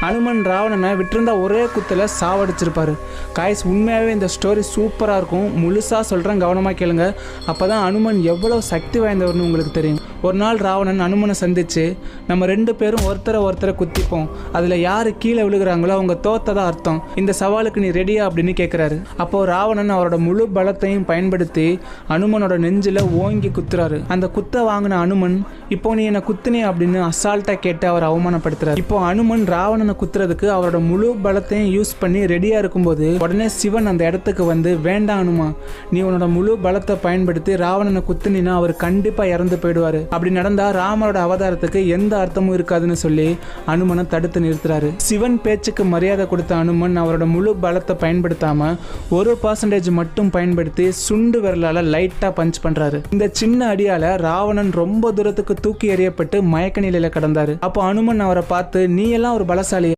அனுமன் ராவணனை விட்டிருந்தா ஒரே குத்துல சாவடிச்சிருப்பாரு. காய்ஸ், உண்மையாகவே இந்த ஸ்டோரி சூப்பராக இருக்கும். முழுசாக சொல்கிறேன், கவனமாக கேளுங்க. அப்போ தான் அனுமன் எவ்வளோ சக்தி வாய்ந்தவர்னு உங்களுக்கு தெரியும். ஒரு நாள் ராவணன் அனுமனை சந்திச்சு, நம்ம 2 பேரும் ஒருத்தரை குத்திப்போம், அதில் யார் கீழே விழுகிறாங்களோ அவங்க தோத்ததா அர்த்தம், இந்த சவாலுக்கு நீ ரெடியா அப்படின்னு கேட்குறாரு. அப்போது ராவணன் அவரோட முழு பலத்தையும் பயன்படுத்தி அனுமனோட நெஞ்சில் ஓங்கி குத்துறாரு. அந்த குத்த வாங்கின அனுமன், இப்போ நீ என்னை குத்துனே அப்படின்னு அசால்ட்டாக கேட்டு அவர் அவமானப்படுத்துறாரு. இப்போ அனுமன் ராவணனை குத்துறதுக்கு அவரோட முழு பலத்தையும் யூஸ் பண்ணி ரெடியாக இருக்கும்போது உடனே சிவன் அந்த இடத்துக்கு வந்து, வேண்டாம் அனுமா, நீ உன்னோட முழு பலத்தை பயன்படுத்தி ராவணனை குத்துனா அவர் கண்டிப்பாக இறந்து போயிடுவார். அப்படி நடந்தா ராமரோட அவதாரத்துக்கு எந்த அர்த்தமும் இருக்காதுன்னு சொல்லி அனுமனை தடுத்து நிறுத்துறாரு. சிவன் பேச்சுக்கு மரியாதை கொடுத்த அனுமன் அவரோட முழு பலத்தை பயன்படுத்தாம 1% மட்டும் பயன்படுத்தி சுண்டு விரலால லைட்டா பஞ்ச் பண்றாரு. இந்த சின்ன அடியால ராவணன் ரொம்ப தூரத்துக்கு தூக்கி எறியப்பட்டு மயக்க நிலையில கிடந்தாரு. அப்போ அனுமன் அவரை பார்த்து, நீ எல்லாம் ஒரு பலசாலி,